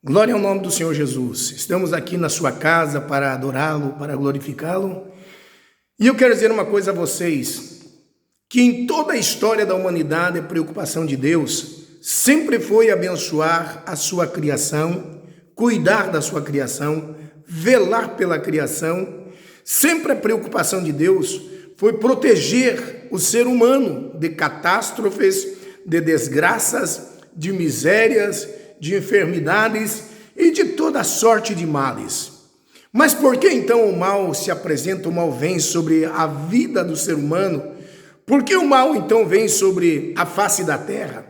Glória ao nome do Senhor Jesus. Estamos aqui na sua casa para adorá-lo, para glorificá-lo. E eu quero dizer uma coisa a vocês, que em toda a história da humanidade, a preocupação de Deus sempre foi abençoar a sua criação, cuidar da sua criação, velar pela criação. Sempre a preocupação de Deus foi proteger o ser humano de catástrofes, de desgraças, de misérias, de enfermidades e de toda sorte de males. Mas por que então o mal se apresenta, o mal vem sobre a vida do ser humano? Por que o mal então vem sobre a face da terra?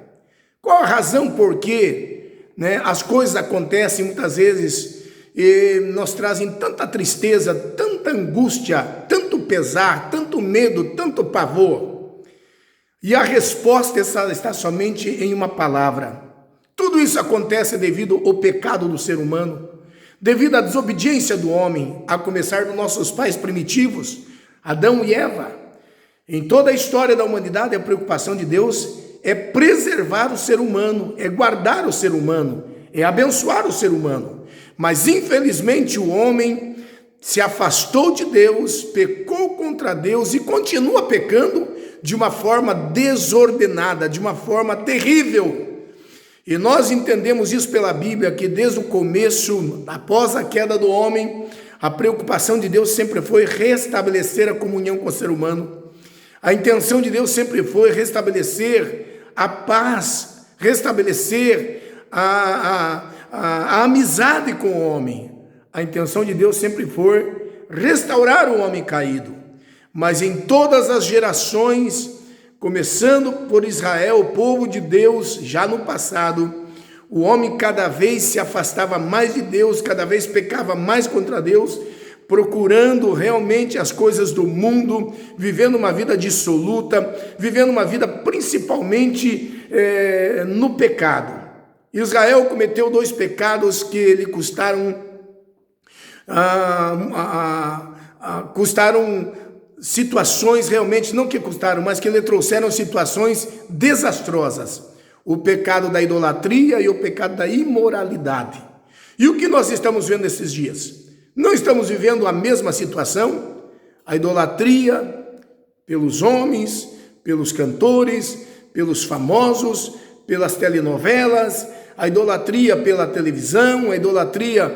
Qual a razão por que as coisas acontecem muitas vezes e nos trazem tanta tristeza, tanta angústia, tanto pesar, tanto medo, tanto pavor? E a resposta está somente em uma palavra. Tudo isso acontece devido ao pecado do ser humano, devido à desobediência do homem, a começar dos nossos pais primitivos, Adão e Eva. Em toda a história da humanidade, a preocupação de Deus é preservar o ser humano, é guardar o ser humano, é abençoar o ser humano. Mas, infelizmente, o homem se afastou de Deus, pecou contra Deus e continua pecando de uma forma desordenada, de uma forma terrível. E nós entendemos isso pela Bíblia, que desde o começo, após a queda do homem, a preocupação de Deus sempre foi restabelecer a comunhão com o ser humano. A intenção de Deus sempre foi restabelecer a paz, restabelecer a amizade com o homem. A intenção de Deus sempre foi restaurar o homem caído. Mas em todas as gerações, começando por Israel, o povo de Deus, já no passado, o homem cada vez se afastava mais de Deus, cada vez pecava mais contra Deus, procurando realmente as coisas do mundo, vivendo uma vida dissoluta, vivendo uma vida principalmente no pecado. Israel cometeu 2 pecados que lhe custaram situações realmente, não que custaram, mas que lhe trouxeram situações desastrosas. O pecado da idolatria e o pecado da imoralidade. E o que nós estamos vendo nesses dias? Não estamos vivendo a mesma situação? A idolatria pelos homens, pelos cantores, pelos famosos, pelas telenovelas, a idolatria pela televisão, a idolatria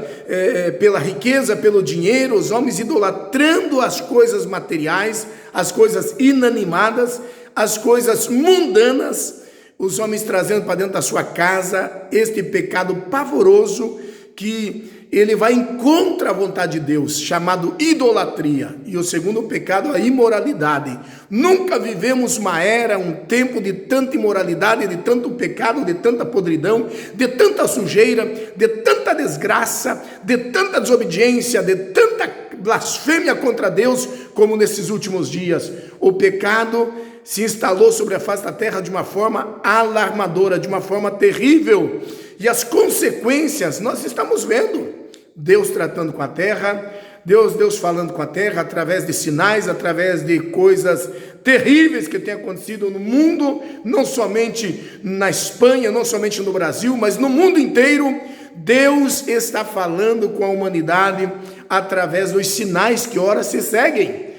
pela riqueza, pelo dinheiro, os homens idolatrando as coisas materiais, as coisas inanimadas, as coisas mundanas, os homens trazendo para dentro da sua casa este pecado pavoroso que ele vai em contra a vontade de Deus, chamado idolatria. E o segundo pecado, a imoralidade. Nunca vivemos uma era, um tempo de tanta imoralidade, de tanto pecado, de tanta podridão, de tanta sujeira, de tanta desgraça, de tanta desobediência, de tanta blasfêmia contra Deus, como nesses últimos dias. O pecado se instalou sobre a face da terra de uma forma alarmadora, de uma forma terrível. E as consequências nós estamos vendo. Deus tratando com a terra, Deus falando com a terra através de sinais, através de coisas terríveis que têm acontecido no mundo, não somente na Espanha, não somente no Brasil, mas no mundo inteiro. Deus está falando com a humanidade através dos sinais que ora se seguem.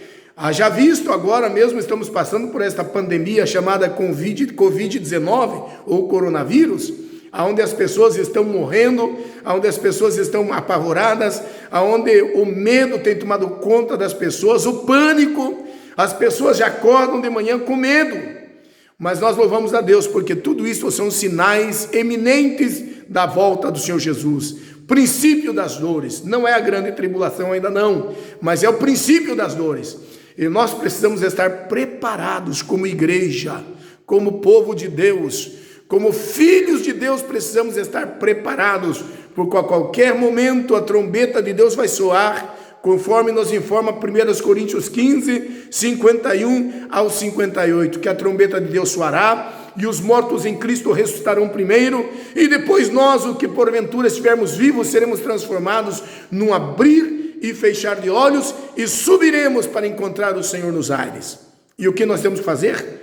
Já visto, agora mesmo estamos passando por esta pandemia chamada Covid-19 ou coronavírus, onde as pessoas estão morrendo, onde as pessoas estão apavoradas, onde o medo tem tomado conta das pessoas, o pânico, as pessoas já acordam de manhã com medo. Mas nós louvamos a Deus, porque tudo isso são sinais eminentes da volta do Senhor Jesus. Princípio das dores, não é a grande tribulação ainda não, mas é o princípio das dores. E nós precisamos estar preparados como igreja, como povo de Deus, como filhos de Deus, precisamos estar preparados, porque a qualquer momento a trombeta de Deus vai soar, conforme nos informa 1 Coríntios 15, 51 ao 58, que a trombeta de Deus soará, e os mortos em Cristo ressuscitarão primeiro, e depois nós, o que porventura estivermos vivos, seremos transformados num abrir e fechar de olhos, e subiremos para encontrar o Senhor nos ares. E o que nós temos que fazer?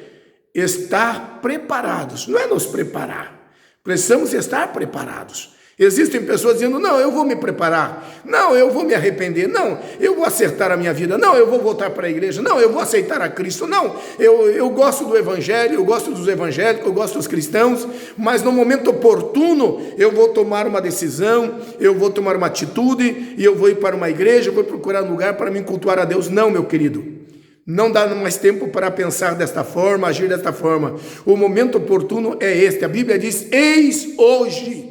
Estar preparados, não é nos preparar, precisamos estar preparados. Existem pessoas dizendo, não, eu vou me preparar, não, eu vou me arrepender, não, eu vou acertar a minha vida, não, eu vou voltar para a igreja, não, eu vou aceitar a Cristo, não, eu gosto do evangelho, eu gosto dos evangélicos, eu gosto dos cristãos, mas no momento oportuno eu vou tomar uma decisão, eu vou tomar uma atitude e eu vou ir para uma igreja, eu vou procurar um lugar para me cultuar a Deus. Não, meu querido, não dá mais tempo para pensar desta forma, agir desta forma. O momento oportuno é este. A Bíblia diz, eis hoje.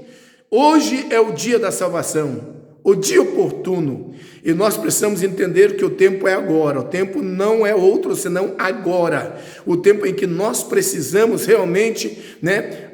Hoje é o dia da salvação, o dia oportuno, e nós precisamos entender que o tempo é agora, o tempo não é outro senão agora, o tempo em que nós precisamos realmente,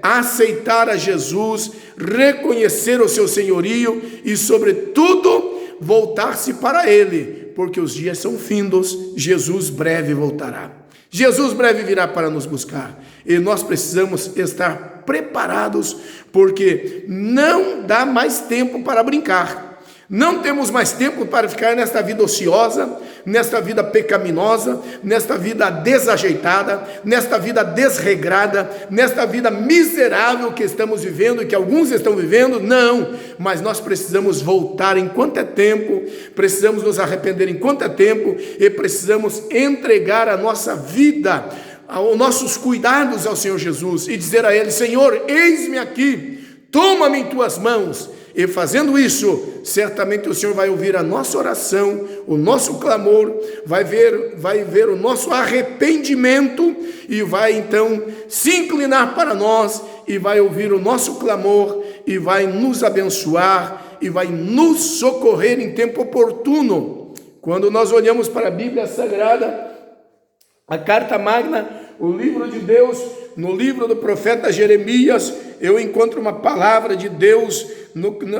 aceitar a Jesus, reconhecer o seu senhorio e, sobretudo, voltar-se para Ele, porque os dias são findos, Jesus breve voltará. Jesus breve virá para nos buscar, e nós precisamos estar preparados, porque não dá mais tempo para brincar, não temos mais tempo para ficar nesta vida ociosa, nesta vida pecaminosa, nesta vida desajeitada, nesta vida desregrada, nesta vida miserável que estamos vivendo e que alguns estão vivendo. Não, mas nós precisamos voltar enquanto é tempo, precisamos nos arrepender enquanto é tempo e precisamos entregar a nossa vida, os nossos cuidados ao Senhor Jesus e dizer a Ele, Senhor, eis-me aqui, toma-me em tuas mãos. E fazendo isso, certamente o Senhor vai ouvir a nossa oração, o nosso clamor, vai ver o nosso arrependimento e vai então se inclinar para nós e vai ouvir o nosso clamor e vai nos abençoar e vai nos socorrer em tempo oportuno. Quando nós olhamos para a Bíblia Sagrada, a Carta Magna, o livro de Deus, no livro do profeta Jeremias, eu encontro uma palavra de Deus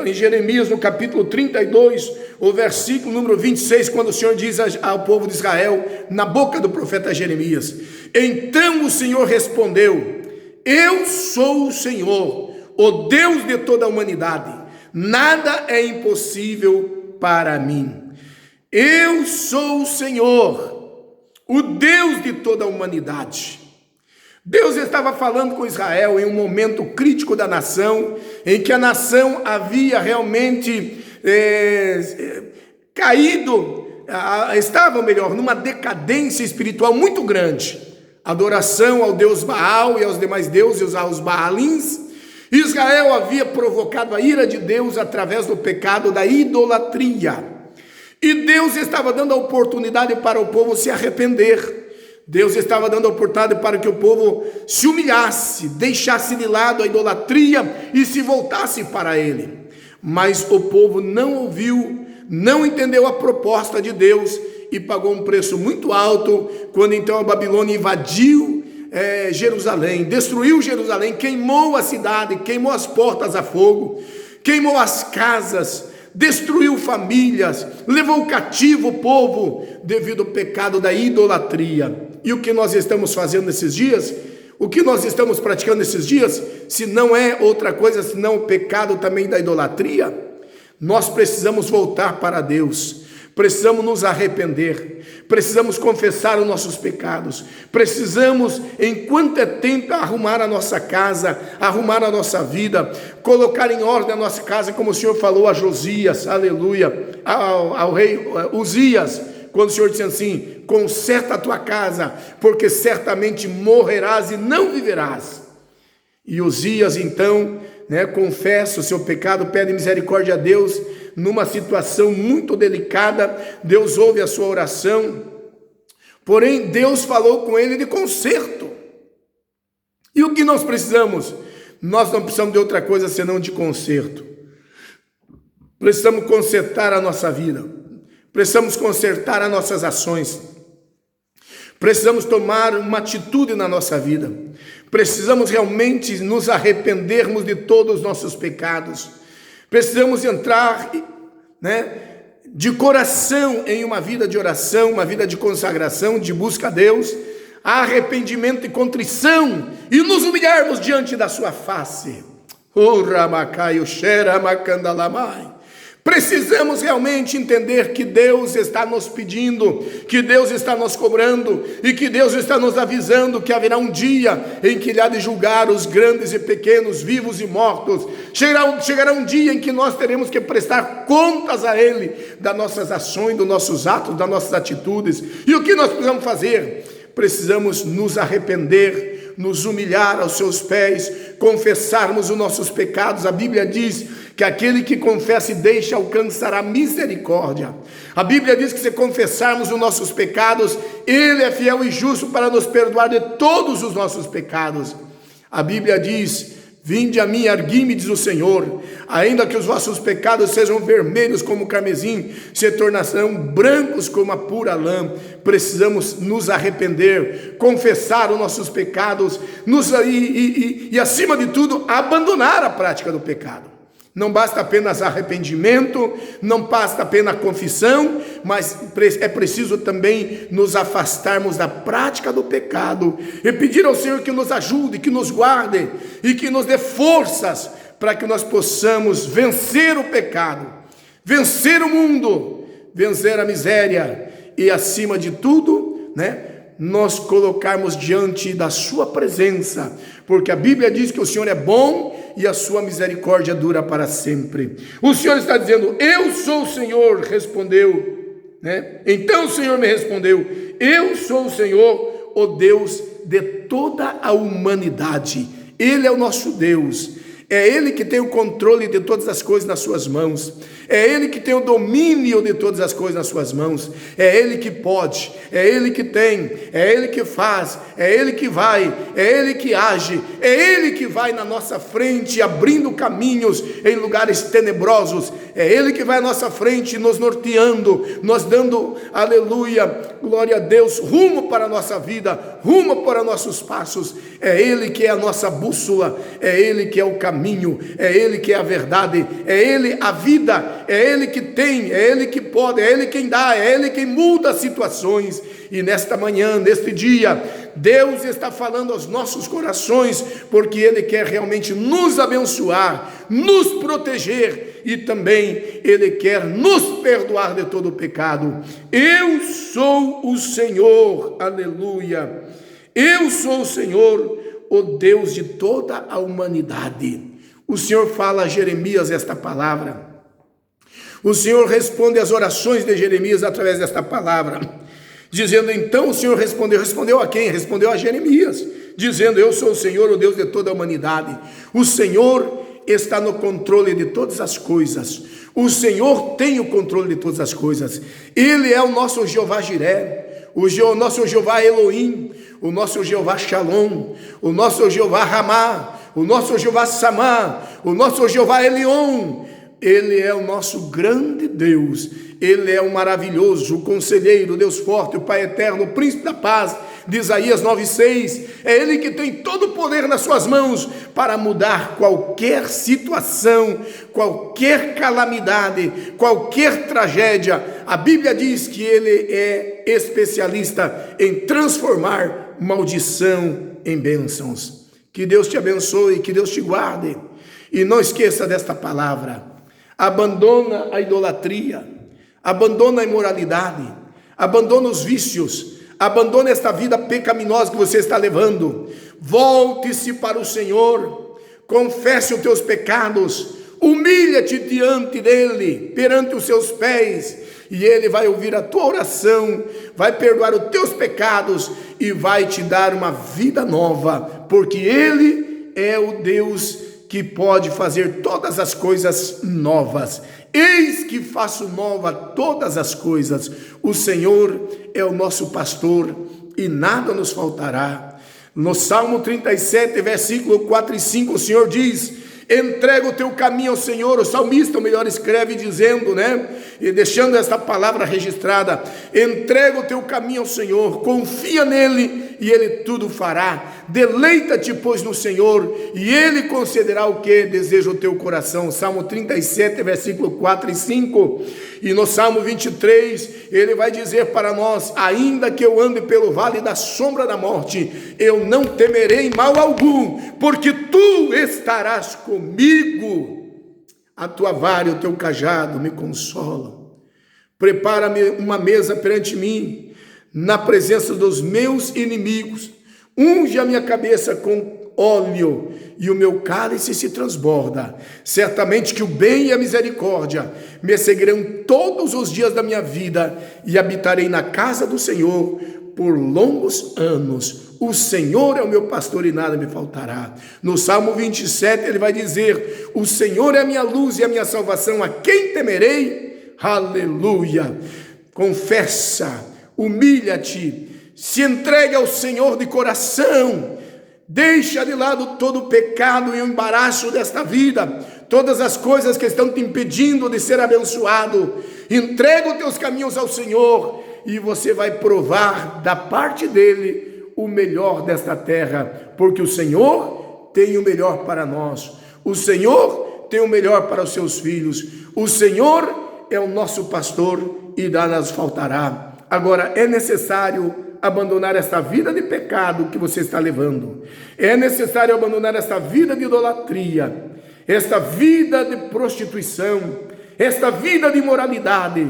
em Jeremias, no capítulo 32, o versículo número 26, quando o Senhor diz ao povo de Israel, na boca do profeta Jeremias, então o Senhor respondeu, eu sou o Senhor, o Deus de toda a humanidade, nada é impossível para mim. Eu sou o Senhor, o Deus de toda a humanidade. Deus estava falando com Israel em um momento crítico da nação, em que a nação havia realmente caído, estava melhor, numa decadência espiritual muito grande. Adoração ao Deus Baal e aos demais deuses, aos Baalins. Israel havia provocado a ira de Deus através do pecado da idolatria. E Deus estava dando a oportunidade para o povo se arrepender. Deus estava dando a oportunidade para que o povo se humilhasse, deixasse de lado a idolatria e se voltasse para Ele. Mas o povo não ouviu, não entendeu a proposta de Deus e pagou um preço muito alto quando então a Babilônia invadiu Jerusalém, destruiu Jerusalém, queimou a cidade, queimou as portas a fogo, queimou as casas, destruiu famílias, levou cativo o povo devido ao pecado da idolatria. E o que nós estamos fazendo nesses dias? O que nós estamos praticando nesses dias? Se não é outra coisa, senão o pecado também da idolatria, nós precisamos voltar para Deus, precisamos nos arrepender, precisamos confessar os nossos pecados, precisamos, enquanto é tempo, arrumar a nossa casa, arrumar a nossa vida, colocar em ordem a nossa casa, como o Senhor falou a Josias, aleluia, ao rei Uzias, quando o Senhor disse assim, conserta a tua casa, porque certamente morrerás e não viverás. E Uzias então, confessa o seu pecado, pede misericórdia a Deus, numa situação muito delicada. Deus ouve a sua oração, porém Deus falou com ele de conserto. E o que nós precisamos? Nós não precisamos de outra coisa senão de conserto. Precisamos consertar a nossa vida, precisamos consertar as nossas ações, precisamos tomar uma atitude na nossa vida, precisamos realmente nos arrependermos de todos os nossos pecados, precisamos entrar de coração em uma vida de oração, uma vida de consagração, de busca a Deus, arrependimento e contrição, e nos humilharmos diante da sua face. Precisamos realmente entender que Deus está nos pedindo, que Deus está nos cobrando e que Deus está nos avisando que haverá um dia em que Ele há de julgar os grandes e pequenos, vivos e mortos. Chegará um dia em que nós teremos que prestar contas a Ele das nossas ações, dos nossos atos, das nossas atitudes. E o que nós precisamos fazer? Precisamos nos arrepender, nos humilhar aos seus pés, confessarmos os nossos pecados. A Bíblia diz que aquele que confessa e deixa alcançará misericórdia. A Bíblia diz que se confessarmos os nossos pecados, Ele é fiel e justo para nos perdoar de todos os nossos pecados. A Bíblia diz: vinde a mim, ergui-me, diz o Senhor, ainda que os vossos pecados sejam vermelhos como o carmesim, se tornarão brancos como a pura lã. Precisamos nos arrepender, confessar os nossos pecados, e acima de tudo, abandonar a prática do pecado. Não basta apenas arrependimento, não basta apenas confissão, mas é preciso também nos afastarmos da prática do pecado e pedir ao Senhor que nos ajude, que nos guarde e que nos dê forças para que nós possamos vencer o pecado, vencer o mundo, vencer a miséria e, acima de tudo, nós colocarmos diante da sua presença, porque a Bíblia diz que o Senhor é bom e a sua misericórdia dura para sempre. O Senhor está dizendo: eu sou o Senhor, respondeu, Então o Senhor me respondeu: eu sou o Senhor, o Deus de toda a humanidade. Ele é o nosso Deus. É Ele que tem o controle de todas as coisas nas suas mãos. É Ele que tem o domínio de todas as coisas nas suas mãos. É Ele que pode, é Ele que tem, é Ele que faz, é Ele que vai, é Ele que age, é Ele que vai na nossa frente, abrindo caminhos em lugares tenebrosos. É Ele que vai à nossa frente, nos norteando, nos dando, aleluia, glória a Deus, rumo para a nossa vida, rumo para nossos passos. É Ele que é a nossa bússola, é Ele que é o caminho, é Ele que é a verdade, é Ele a vida, é Ele que tem, é Ele que pode, é Ele quem dá, é Ele quem muda as situações. E nesta manhã, neste dia, Deus está falando aos nossos corações, porque Ele quer realmente nos abençoar, nos proteger e também Ele quer nos perdoar de todo o pecado. Eu sou o Senhor, aleluia, eu sou o Senhor, o Deus de toda a humanidade. O Senhor fala a Jeremias esta palavra. O Senhor responde às orações de Jeremias através desta palavra, dizendo: então o Senhor respondeu a quem? Respondeu a Jeremias, dizendo: eu sou o Senhor, o Deus de toda a humanidade. O Senhor está no controle de todas as coisas. O Senhor tem o controle de todas as coisas. Ele é o nosso Jeová Jiré, o nosso Jeová Elohim, o nosso Jeová Shalom, o nosso Jeová Ramá, o nosso Jeová Samá, o nosso Jeová Elion. Ele é o nosso grande Deus. Ele é o maravilhoso, o conselheiro, o Deus forte, o Pai eterno, o príncipe da paz, de Isaías 9:6. É Ele que tem todo o poder nas suas mãos para mudar qualquer situação, qualquer calamidade, qualquer tragédia. A Bíblia diz que Ele é especialista em transformar maldição em bênçãos. Que Deus te abençoe, que Deus te guarde. E não esqueça desta palavra: abandona a idolatria, abandona a imoralidade, abandona os vícios, abandona esta vida pecaminosa que você está levando. Volte-se para o Senhor, confesse os teus pecados, humilha-te diante dEle, perante os seus pés, e Ele vai ouvir a tua oração, vai perdoar os teus pecados e vai te dar uma vida nova, porque Ele é o Deus que pode fazer todas as coisas novas. Eis que faço nova todas as coisas. O Senhor é o nosso pastor e nada nos faltará. No Salmo 37, versículo 4 e 5, o Senhor diz: entrega o teu caminho ao Senhor. O salmista, o melhor, escreve dizendo, e deixando esta palavra registrada: entrega o teu caminho ao Senhor, confia nele e Ele tudo fará. Deleita-te, pois, no Senhor, e Ele concederá o que deseja o teu coração. Salmo 37, versículo 4 e 5. E no Salmo 23, Ele vai dizer para nós: ainda que eu ande pelo vale da sombra da morte, eu não temerei mal algum, porque Tu estarás comigo. A tua vara e o teu cajado me consolam. Prepara-me uma mesa perante mim, na presença dos meus inimigos. Unge a minha cabeça com óleo e o meu cálice se transborda. Certamente que o bem e a misericórdia me seguirão todos os dias da minha vida e habitarei na casa do Senhor por longos anos. O Senhor é o meu pastor e nada me faltará. No Salmo 27 ele vai dizer: o Senhor é a minha luz e a minha salvação, a quem temerei? Aleluia! Confessa, humilha-te, se entregue ao Senhor de coração. Deixa de lado todo o pecado e o embaraço desta vida, todas as coisas que estão te impedindo de ser abençoado. Entrega os teus caminhos ao Senhor e você vai provar da parte dele o melhor desta terra, porque o Senhor tem o melhor para nós. O Senhor tem o melhor para os seus filhos. O Senhor é o nosso pastor e nada nos faltará. Agora é necessário abandonar essa vida de pecado que você está levando. É necessário abandonar essa vida de idolatria, esta vida de prostituição, esta vida de imoralidade.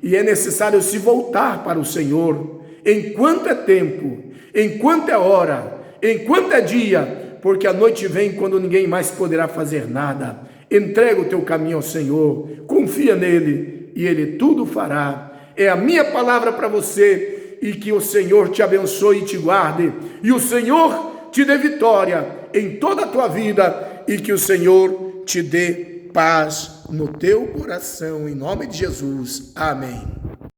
E é necessário se voltar para o Senhor, enquanto é tempo, enquanto é hora, enquanto é dia, porque a noite vem quando ninguém mais poderá fazer nada. Entrega o teu caminho ao Senhor, confia nele e ele tudo fará. É a minha palavra para você. E que o Senhor te abençoe e te guarde, e o Senhor te dê vitória em toda a tua vida, e que o Senhor te dê paz no teu coração, em nome de Jesus, amém.